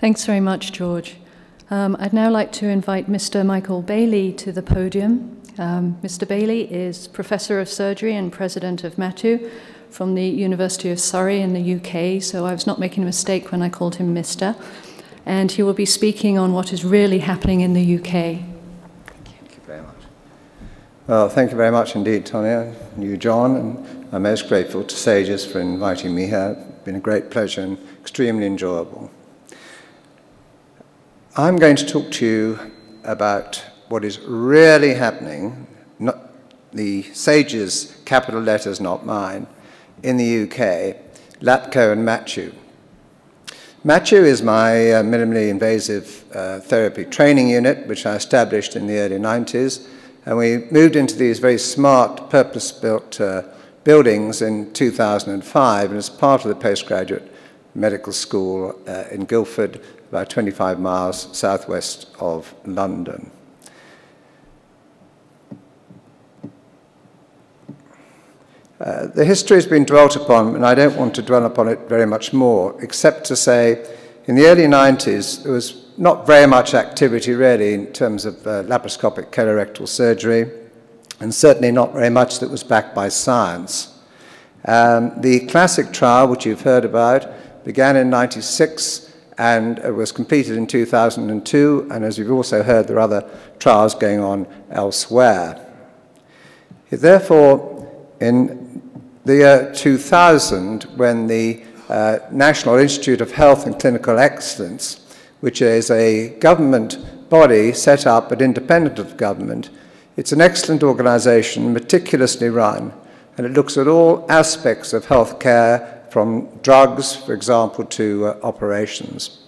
Thanks very much, George. I'd now like to invite Mr. Michael Bailey to the podium. Mr. Bailey is Professor of Surgery and President of MATTU from the University of Surrey in the UK, so I was not making a mistake when I called him Mr. And he will be speaking on what is really happening in the UK. Thank you very much. Well, thank you very much indeed, Tonya, and you, John, and I'm most grateful to SAGES for inviting me here. It's been a great pleasure and extremely enjoyable. I'm going to talk to you about what is really happening, not the SAGES capital letters, not mine, in the UK, Lapco and MATTU. MATTU is my minimally invasive therapy training unit, which I established in the early 90s, and we moved into these very smart, purpose-built buildings in 2005, and as part of the postgraduate medical school in Guildford, about 25 miles southwest of London. The history has been dwelt upon, and I don't want to dwell upon it very much more, except to say in the early 90s there was not very much activity really in terms of laparoscopic colorectal surgery, and certainly not very much that was backed by science. The classic trial, which you've heard about, began in '96 and was completed in 2002, and as you've also heard, there are other trials going on elsewhere. Therefore, in the year 2000, when the National Institute of Health and Clinical Excellence, which is a government body set up but independent of government, it's an excellent organization, meticulously run, and it looks at all aspects of healthcare, from drugs, for example, to operations.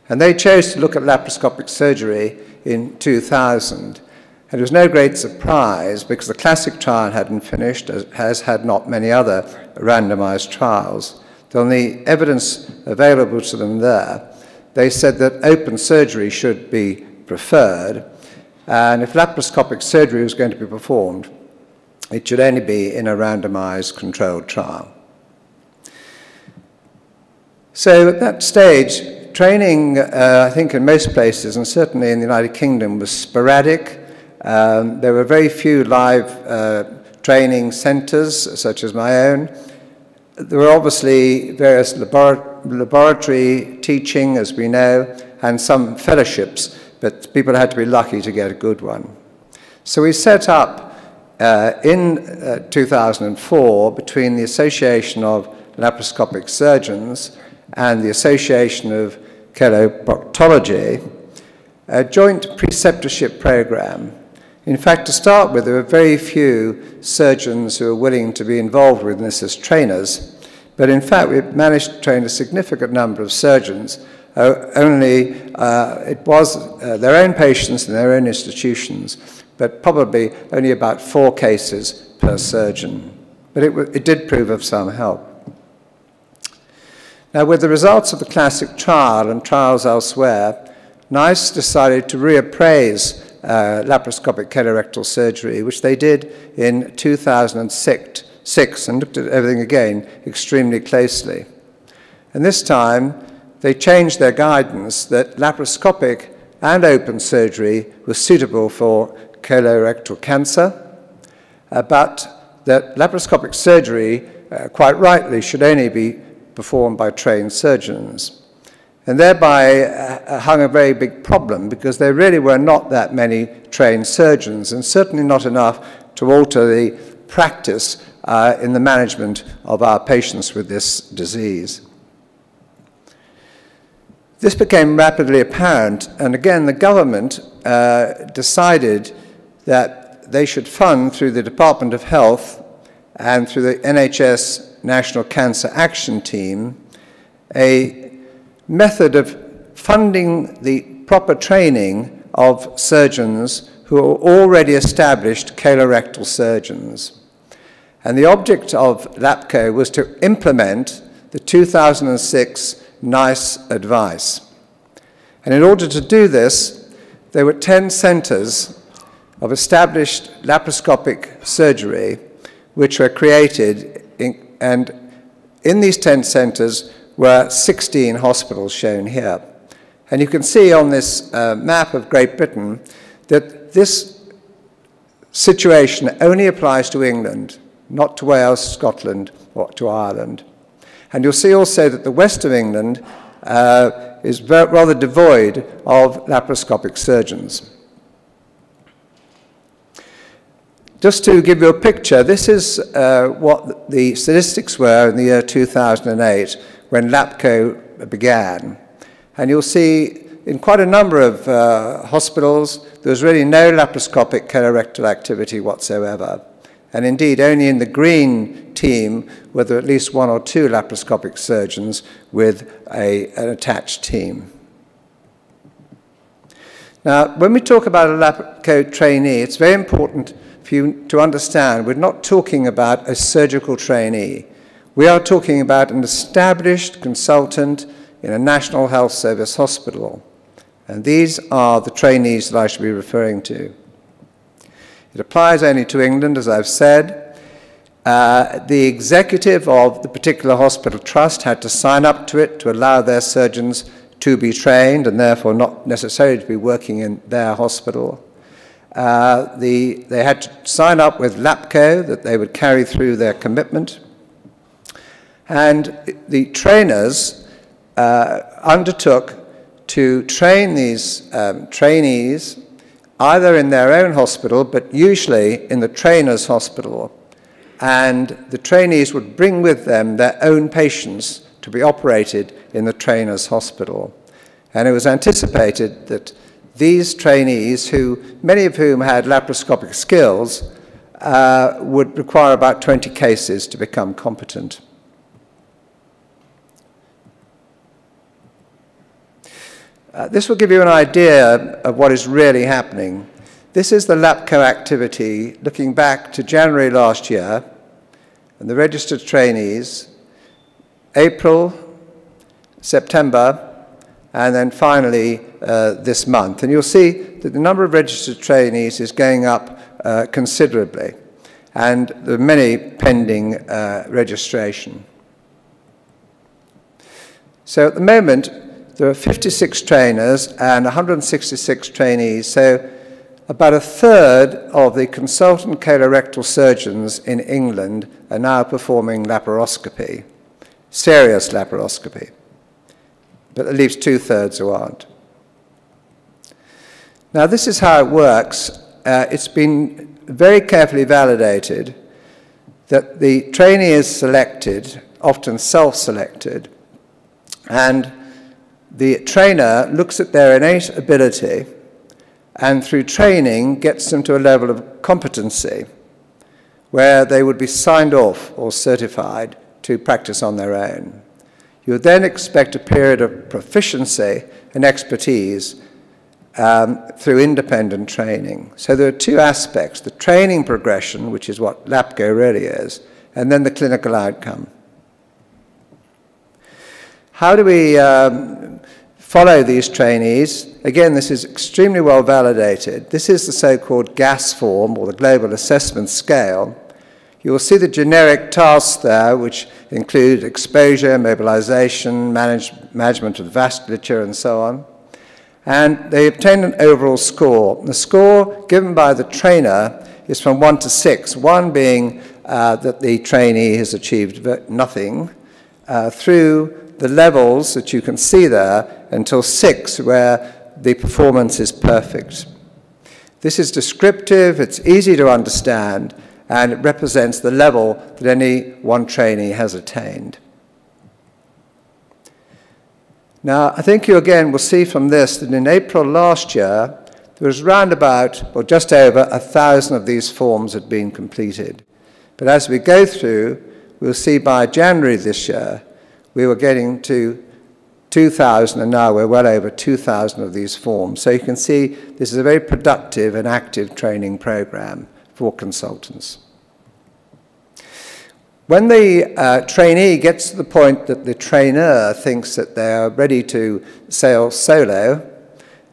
And they chose to look at laparoscopic surgery in 2000. And it was no great surprise because the classic trial hadn't finished, as had not many other randomized trials. On the evidence available to them there, they said that open surgery should be preferred, and if laparoscopic surgery was going to be performed, it should only be in a randomized controlled trial. So at that stage, training, I think in most places, and certainly in the United Kingdom, was sporadic. There were very few live training centres, such as my own. There were obviously various laboratory teaching, as we know, and some fellowships, but people had to be lucky to get a good one. So we set up in 2004, between the Association of Laparoscopic Surgeons and the Association of Coloproctology, a joint preceptorship programme. In fact, to start with, there were very few surgeons who were willing to be involved with this as trainers, but in fact, we managed to train a significant number of surgeons. It was their own patients in their own institutions, but probably only about 4 cases per surgeon. But it did prove of some help. Now, with the results of the classic trial and trials elsewhere, NICE decided to reappraise laparoscopic colorectal surgery, which they did in 2006 and looked at everything again extremely closely. And this time, they changed their guidance that laparoscopic and open surgery was suitable for colorectal cancer, but that laparoscopic surgery, quite rightly, should only be performed by trained surgeons. And thereby hung a very big problem, because there really were not that many trained surgeons, and certainly not enough to alter the practice in the management of our patients with this disease. This became rapidly apparent, and again the government decided that they should fund, through the Department of Health and through the NHS National Cancer Action Team, a method of funding the proper training of surgeons who are already established colorectal surgeons. And the object of Lapco was to implement the 2006 NICE advice. And in order to do this, there were 10 centres of established laparoscopic surgery which were created, and in these 10 centres were 16 hospitals shown here. And you can see on this map of Great Britain that this situation only applies to England, not to Wales, Scotland, or to Ireland. And you'll see also that the west of England is rather devoid of laparoscopic surgeons. Just to give you a picture, this is what the statistics were in the year 2008 when Lapco began. And you'll see in quite a number of hospitals, there was really no laparoscopic colorectal activity whatsoever. And indeed, only in the green team were there at least 1 or 2 laparoscopic surgeons with an attached team. Now, when we talk about a Lapco trainee, it's very important for you to understand we're not talking about a surgical trainee. We are talking about an established consultant in a National Health Service hospital. And these are the trainees that I should be referring to. It applies only to England, as I've said. The executive of the particular hospital trust had to sign up to it to allow their surgeons to be trained and therefore not necessarily to be working in their hospital. They had to sign up with Lapco that they would carry through their commitment. And the trainers undertook to train these trainees either in their own hospital, but usually in the trainer's hospital. And the trainees would bring with them their own patients to be operated in the trainer's hospital. And it was anticipated that these trainees, many of whom had laparoscopic skills, would require about 20 cases to become competent. This will give you an idea of what is really happening. This is the Lapco Activity looking back to January last year, and the registered trainees, April, September, and then finally this month. And you'll see that the number of registered trainees is going up considerably, and there are many pending registration. So at the moment, there are 56 trainers and 166 trainees, so about 1/3 of the consultant colorectal surgeons in England are now performing laparoscopy, serious laparoscopy, but at least 2/3 who aren't. Now, this is how it works. It's been very carefully validated that the trainee is selected, often self-selected, and the trainer looks at their innate ability and through training gets them to a level of competency where they would be signed off or certified to practice on their own. You would then expect a period of proficiency and expertise through independent training. So there are 2 aspects, the training progression, which is what Lapco really is, and then the clinical outcome. How do we follow these trainees? Again, this is extremely well validated. This is the so-called GAS form, or the Global Assessment Scale. You will see the generic tasks there, which include exposure, mobilization, management of the vasculature, and so on. And they obtain an overall score. The score given by the trainer is from 1 to 6, 1 being that the trainee has achieved nothing, through the levels that you can see there until 6, where the performance is perfect. This is descriptive, it's easy to understand, and it represents the level that any one trainee has attained. Now, I think you again will see from this that in April last year, there was round about, or just over 1,000 of these forms had been completed. But as we go through, we'll see by January this year, we were getting to 2,000, and now we're well over 2,000 of these forms. So you can see this is a very productive and active training program for consultants. When the trainee gets to the point that the trainer thinks that they are ready to sail solo,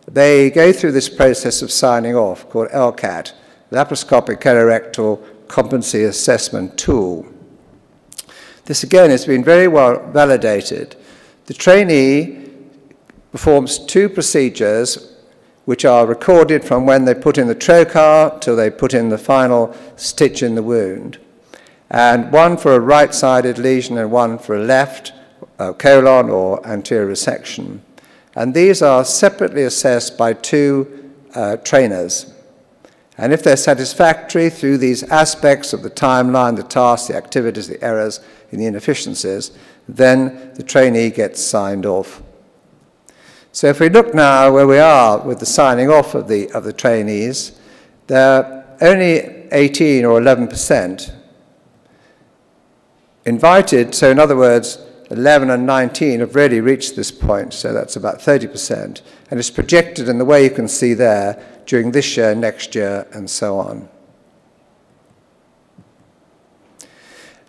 they go through this process of signing off called LCAT, Laparoscopic Colorectal Competency Assessment Tool. This again has been very well validated. The trainee performs 2 procedures which are recorded from when they put in the trocar till they put in the final stitch in the wound. And one for a right-sided lesion and one for a left colon or anterior resection. And these are separately assessed by 2 trainers. And if they're satisfactory through these aspects of the timeline, the tasks, the activities, the errors, and the inefficiencies, then the trainee gets signed off. So if we look now where we are with the signing off of the trainees, they're only 18 or 11% invited. So in other words, 11 and 19 have really reached this point, so that's about 30%. And it's projected in the way you can see there during this year, next year, and so on.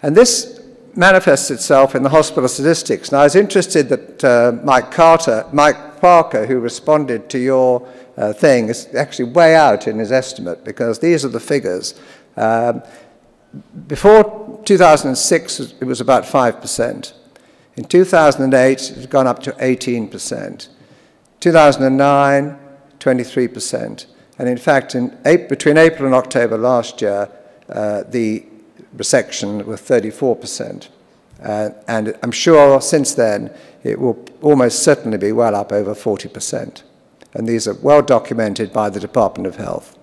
And this manifests itself in the hospital statistics. Now, I was interested that Mike Parker, who responded to your thing, is actually way out in his estimate, because these are the figures. Before 2006, it was about 5%. In 2008, it had gone up to 18%. 2009, 23%. And in fact, between April and October last year, the resection was 34%. And I'm sure since then, it will almost certainly be well up over 40%. And these are well documented by the Department of Health.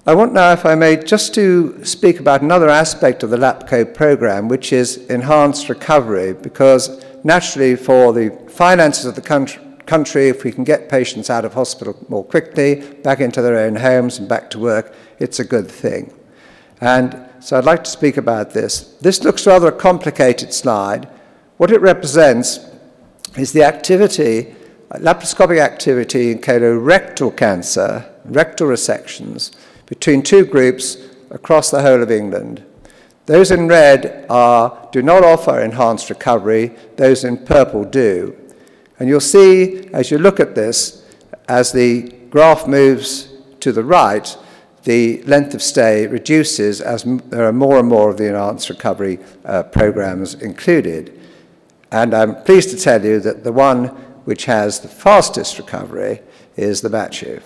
I want now, if I may, just to speak about another aspect of the Lapco program, which is enhanced recovery, because naturally for the finances of the country, if we can get patients out of hospital more quickly, back into their own homes and back to work, it's a good thing. And so I'd like to speak about this. This looks rather a complicated slide. What it represents is the activity, laparoscopic activity in colorectal cancer, rectal resections, between 2 groups across the whole of England. Those in red do not offer enhanced recovery, those in purple do. And you'll see, as you look at this, as the graph moves to the right, the length of stay reduces as there are more and more of the enhanced recovery programs included. And I'm pleased to tell you that the one which has the fastest recovery is the MATTU.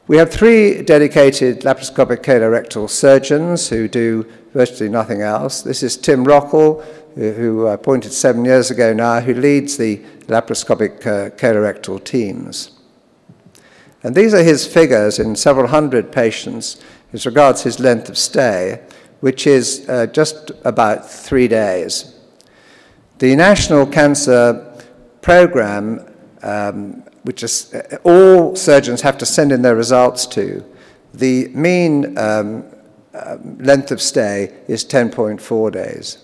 We have 3 dedicated laparoscopic colorectal surgeons who do virtually nothing else. This is Tim Rockall, who I appointed 7 years ago now, who leads the laparoscopic colorectal teams. And these are his figures in several hundred patients as regards his length of stay, which is just about 3 days. The National Cancer Programme, which is, all surgeons have to send in their results to, the mean length of stay is 10.4 days.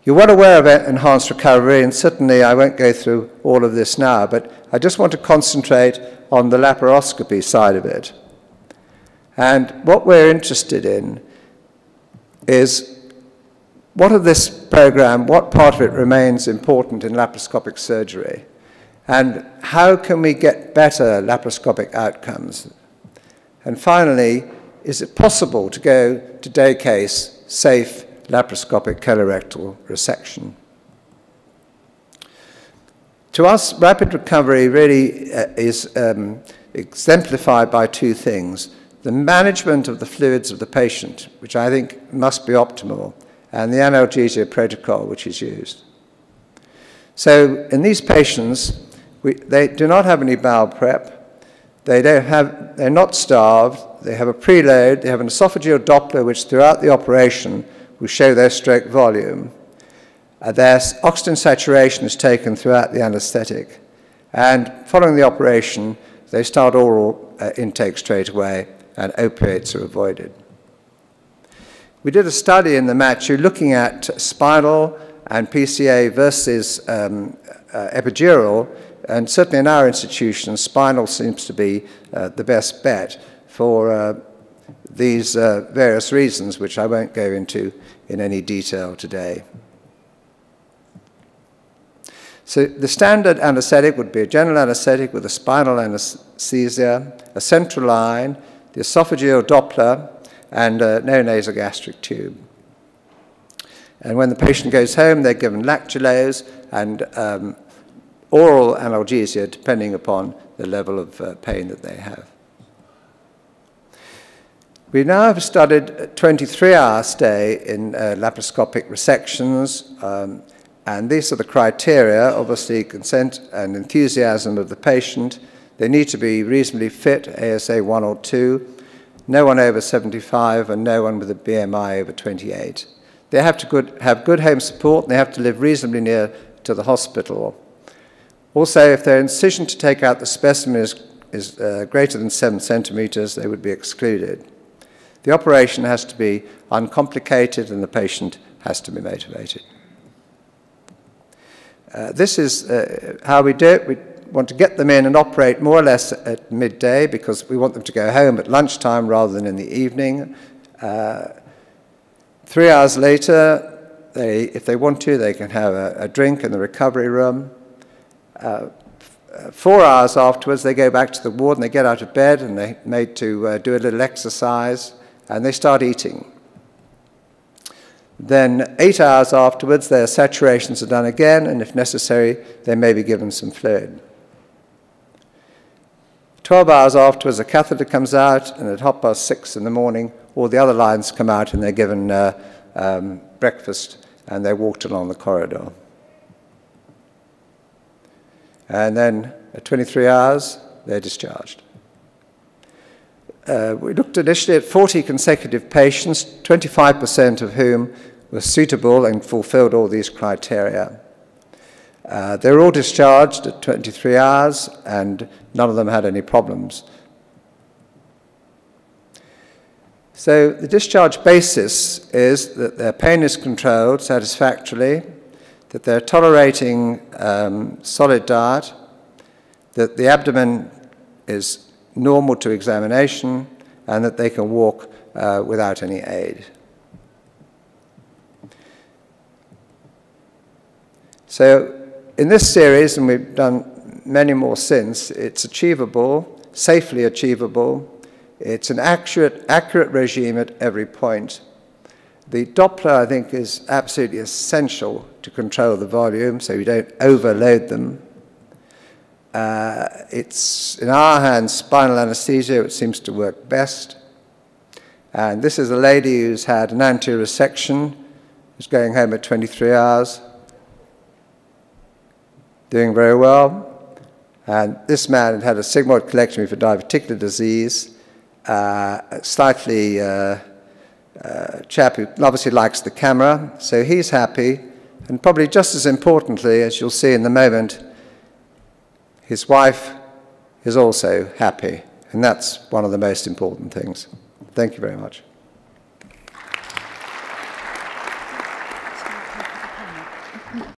You're well aware of enhanced recovery, and certainly I won't go through all of this now, but I just want to concentrate on the laparoscopy side of it. And what we're interested in is what of this program, what part of it remains important in laparoscopic surgery? And how can we get better laparoscopic outcomes? And finally, is it possible to go to day case, safe laparoscopic colorectal resection? To us, rapid recovery really is exemplified by 2 things. The management of the fluids of the patient, which I think must be optimal, and the analgesia protocol which is used. So in these patients, they do not have any bowel prep, they're not starved, they have a preload, they have an esophageal Doppler which throughout the operation will show their stroke volume. Their oxygen saturation is taken throughout the anaesthetic. And following the operation, they start oral intake straight away and opiates are avoided. We did a study in the MATTU looking at spinal and PCA versus epidural, and certainly in our institution, spinal seems to be the best bet for these various reasons, which I won't go into in any detail today. So the standard anaesthetic would be a general anaesthetic with a spinal anaesthesia, a central line, the esophageal Doppler, and no nasogastric tube. And when the patient goes home, they're given lactulose and oral analgesia, depending upon the level of pain that they have. We now have studied a 23-hour stay in laparoscopic resections, and these are the criteria: obviously consent and enthusiasm of the patient. They need to be reasonably fit, ASA 1 or 2, no one over 75, and no one with a BMI over 28. They have to have good home support, and they have to live reasonably near to the hospital. Also, if their incision to take out the specimen is greater than 7 centimeters, they would be excluded. The operation has to be uncomplicated, and the patient has to be motivated. This is how we do it. We want to get them in and operate more or less at midday, because we want them to go home at lunchtime rather than in the evening. 3 hours later, if they want to, they can have a drink in the recovery room. 4 hours afterwards, they go back to the ward and they get out of bed and they're made to do a little exercise, and they start eating. Then 8 hours afterwards, their saturations are done again, and if necessary, they may be given some fluid. 12 hours afterwards, a catheter comes out, and at 6:30 in the morning, all the other lines come out and they're given breakfast, and they're walked along the corridor. And then at 23 hours, they're discharged. We looked initially at 40 consecutive patients, 25% of whom were suitable and fulfilled all these criteria. They were all discharged at 23 hours, and none of them had any problems. So the discharge basis is that their pain is controlled satisfactorily, that they're tolerating solid diet, that the abdomen is normal to examination, and that they can walk without any aid. So in this series, and we've done many more since, it's achievable, safely achievable. It's an accurate regime at every point. The Doppler, I think, is absolutely essential to control the volume so you don't overload them. It's, in our hands, spinal anaesthesia, which seems to work best. And this is a lady who's had an anterior resection, who's going home at 23 hours, doing very well. And this man had had a sigmoid colectomy for diverticular disease, slightly chap who obviously likes the camera, so he's happy. And probably just as importantly, as you'll see in the moment, his wife is also happy, and that's one of the most important things. Thank you very much.